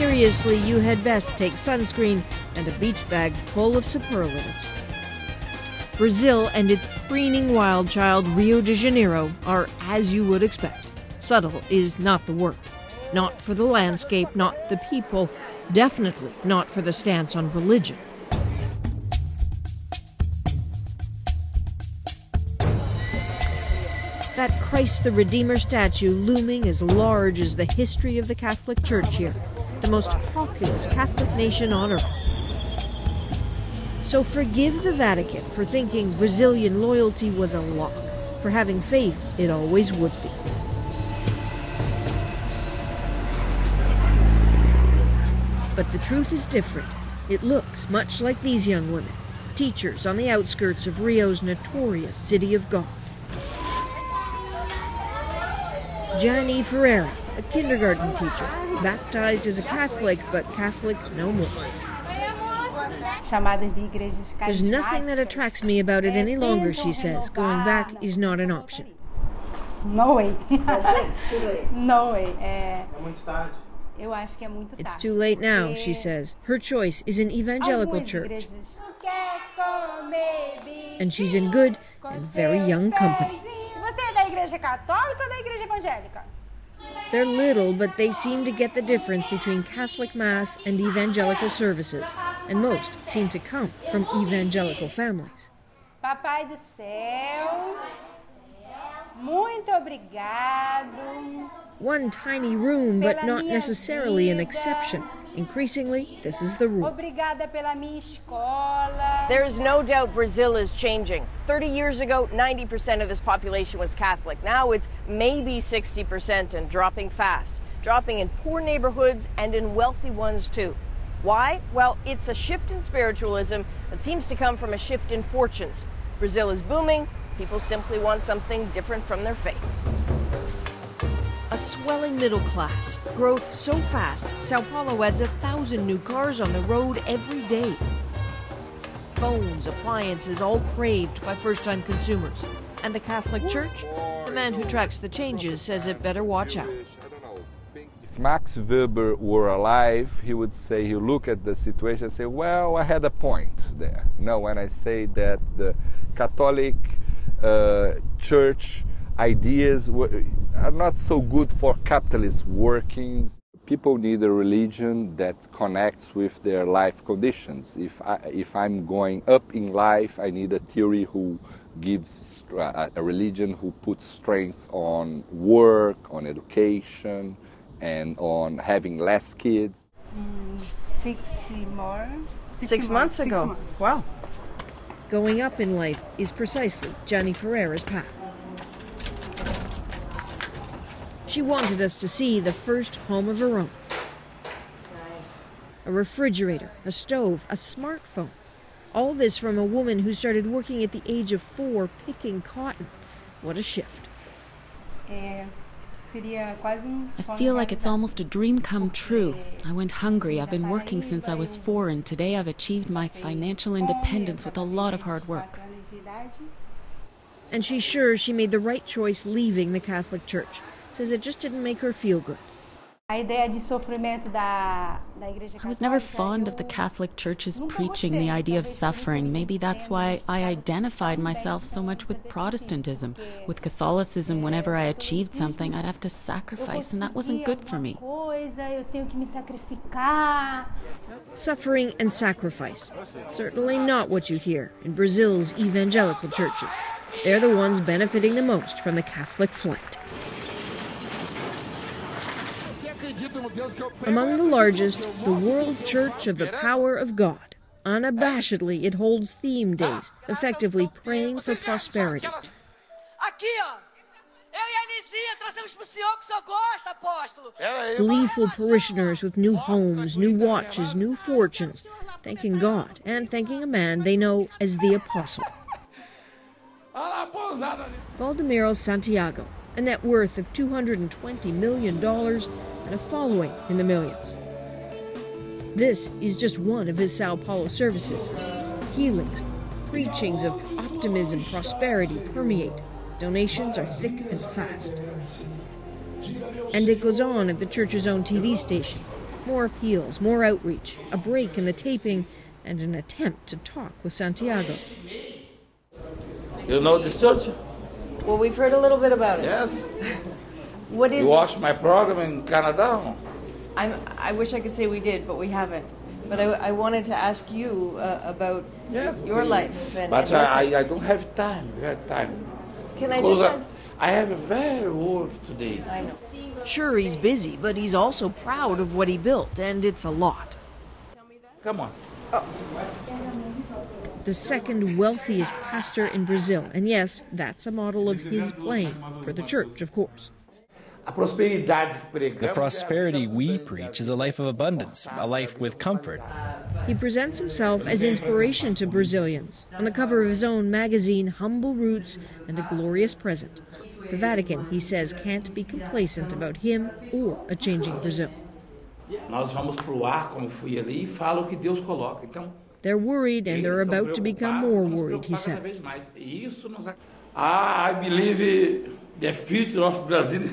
seriously, you had best take sunscreen and a beach bag full of superlatives. Brazil and its preening wild child, Rio de Janeiro, are as you would expect. Subtle is not the word. Not for the landscape, not the people, definitely not for the stance on religion. That Christ the Redeemer statue looming as large as the history of the Catholic Church here, the most populous Catholic nation on earth. So forgive the Vatican for thinking Brazilian loyalty was a lock, for having faith it always would be. But the truth is different. It looks much like these young women, teachers on the outskirts of Rio's notorious City of God. Gianni Ferreira, a kindergarten teacher, baptized as a Catholic, but Catholic no more. There's nothing that attracts me about it any longer, she says. Going back is not an option. No way. That's it, it's too late. No way. It's too late now, she says. Her choice is an evangelical church. And she's in good and very young company. They're little, but they seem to get the difference between Catholic Mass and evangelical services, and most seem to come from evangelical families. Papai do céu, muito obrigado. One tiny room, but not necessarily an exception. Increasingly, this is the rule. There is no doubt Brazil is changing. 30 years ago, 90% of this population was Catholic. Now it's maybe 60% and dropping fast. Dropping in poor neighborhoods and in wealthy ones too. Why? Well, it's a shift in spiritualism that seems to come from a shift in fortunes. Brazil is booming. People simply want something different from their faith. A swelling middle class, growth so fast, Sao Paulo adds 1,000 new cars on the road every day. Phones, appliances, all craved by first-time consumers. And the Catholic Church? The man who tracks the changes says it better watch out. If Max Weber were alive, he would say, he would look at the situation and say, well, I had a point there. No, when I say that the Catholic Church ideas are not so good for capitalist workings. People need a religion that connects with their life conditions. If I'm going up in life, I need a theory who gives a religion who puts strength on work, on education, and on having less kids. 6 more. 6 months ago. Wow. Going up in life is precisely Gianni Ferreira's path. She wanted us to see the first home of her own. A refrigerator, a stove, a smartphone. All this from a woman who started working at the age of 4 picking cotton. What a shift. I feel like it's almost a dream come true. I went hungry. I've been working since I was 4, and today I've achieved my financial independence with a lot of hard work. And she's sure she made the right choice leaving the Catholic Church. Says it just didn't make her feel good. I was never fond of the Catholic Church's preaching the idea of suffering. Maybe that's why I identified myself so much with Protestantism. With Catholicism, whenever I achieved something, I'd have to sacrifice, and that wasn't good for me. Suffering and sacrifice. Certainly not what you hear in Brazil's evangelical churches. They're the ones benefiting the most from the Catholic flight. Among the largest, the World Church of the Power of God. Unabashedly, it holds theme days, effectively praying for prosperity. Gleeful parishioners with new homes, new watches, new fortunes, thanking God and thanking a man they know as the Apostle. Valdemiro Santiago, a net worth of $220 million and a following in the millions. This is just one of his Sao Paulo services. Healings, preachings of optimism, prosperity permeate. Donations are thick and fast. And it goes on at the church's own TV station. More appeals, more outreach, a break in the taping, and an attempt to talk with Santiago. You know this church? Well, we've heard a little bit about it. Yes. What is... You watched my program in Canada? I wish I could say we did, but we haven't. But I wanted to ask you about your life. But I don't have time. Can I because just... I have a very work today. I know. Sure, he's busy, but he's also proud of what he built, and it's a lot. Come on. The second wealthiest pastor in Brazil, and yes, that's a model of his playing, for the church, of course. The prosperity we preach is a life of abundance, a life with comfort. He presents himself as inspiration to Brazilians, on the cover of his own magazine, Humble Roots and a Glorious Present. The Vatican, he says, can't be complacent about him or a changing Brazil. They're worried, and they're about to become more worried, he says. I believe the future of Brazil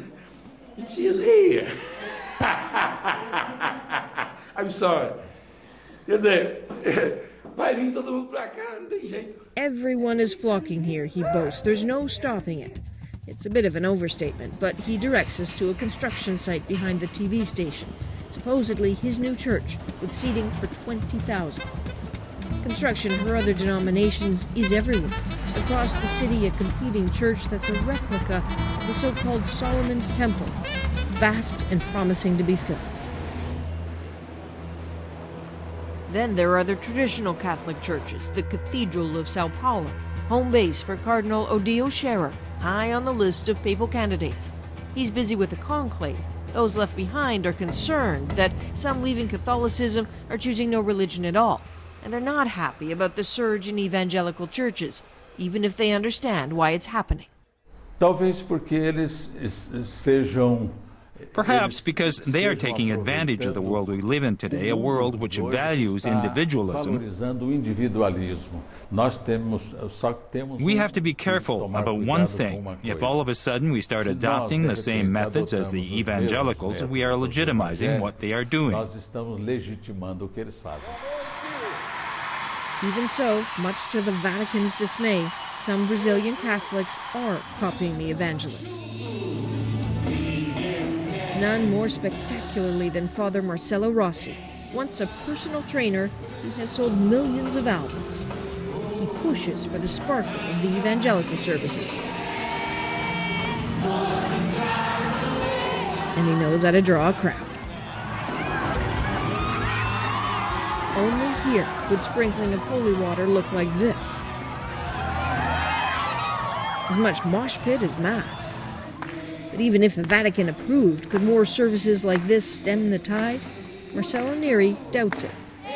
it is here. I'm sorry. Quer dizer, vai vir todo mundo pra cá, não tem jeito. Everyone is flocking here, he boasts. There's no stopping it. It's a bit of an overstatement, but he directs us to a construction site behind the TV station, supposedly his new church, with seating for 20,000. Construction for other denominations is everywhere. Across the city, a competing church that's a replica of the so-called Solomon's Temple, vast and promising to be filled. Then there are other traditional Catholic churches, the Cathedral of Sao Paulo, home base for Cardinal Odile Scherer, high on the list of papal candidates. He's busy with a conclave. Those left behind are concerned that some leaving Catholicism are choosing no religion at all, and they're not happy about the surge in evangelical churches, even if they understand why it's happening. Talvez porque eles sejam... Perhaps because they are taking advantage of the world we live in today, a world which values individualism. We have to be careful about one thing. If all of a sudden we start adopting the same methods as the evangelicals, we are legitimizing what they are doing. Even so, much to the Vatican's dismay, some Brazilian Catholics are copying the evangelists. None more spectacularly than Father Marcelo Rossi. Once a personal trainer, he has sold millions of albums. He pushes for the sparkle of the evangelical services. And he knows how to draw a crowd. Only here would sprinkling of holy water look like this. As much mosh pit as Mass. But even if the Vatican approved, could more services like this stem the tide? Marcello Neri doubts it.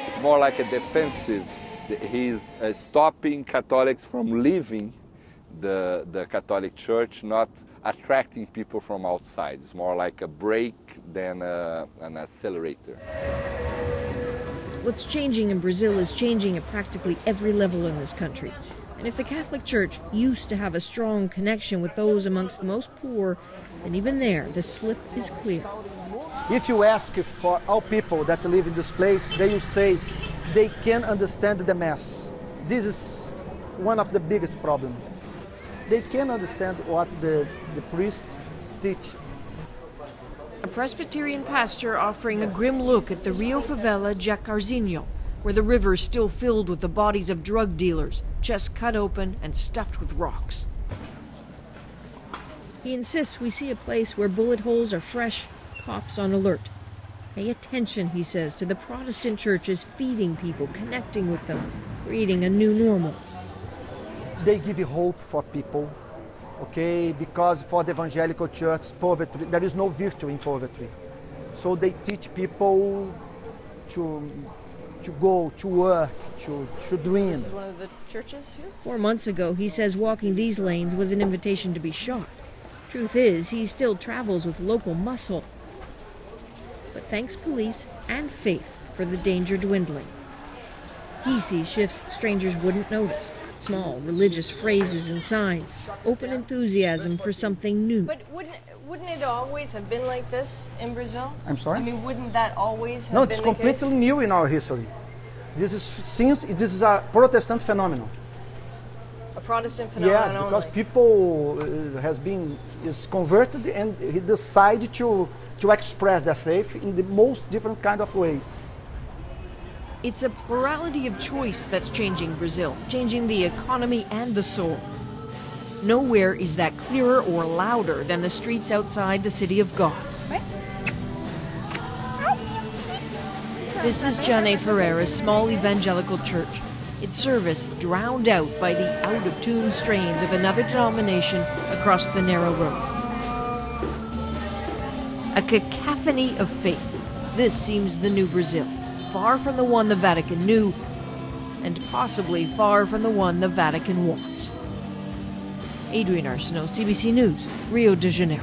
It's more like a defensive. He's stopping Catholics from leaving the Catholic Church, not attracting people from outside. It's more like a brake than an accelerator. What's changing in Brazil is changing at practically every level in this country. And if the Catholic Church used to have a strong connection with those amongst the most poor, then even there, the slip is clear. If you ask for all people that live in this place, they will say they can understand the Mass. This is one of the biggest problems. They can understand what the priests teach. A Presbyterian pastor offering a grim look at the Rio favela Jacarzinho, where the river is still filled with the bodies of drug dealers, just cut open and stuffed with rocks. He insists we see a place where bullet holes are fresh, cops on alert. Pay attention, he says, to the Protestant churches feeding people, connecting with them, creating a new normal. They give hope for people, okay, because for the evangelical church, poverty, there is no virtue in poverty. So they teach people to go, to work, to dream. This is one of the churches here? 4 months ago, he says walking these lanes was an invitation to be shot. Truth is, he still travels with local muscle. But thanks police and faith for the danger dwindling. He sees shifts strangers wouldn't notice. Small religious phrases and signs, open enthusiasm for something new. But Wouldn't it always have been like this in Brazil? I'm sorry? I mean, wouldn't that always have No, been it's the completely case? new in our history. This is a Protestant phenomenon. A Protestant phenomenon Yes, because only. people is converted and he decide to express their faith in the most different kind of ways. It's a plurality of choice that's changing Brazil, changing the economy and the soul. Nowhere is that clearer or louder than the streets outside the city of God. This is Jane Ferreira's small evangelical church. Its service drowned out by the out-of-tune strains of another denomination across the narrow road. A cacophony of faith. This seems the new Brazil, far from the one the Vatican knew, and possibly far from the one the Vatican wants. Adrienne Arsenault, CBC News, Rio de Janeiro.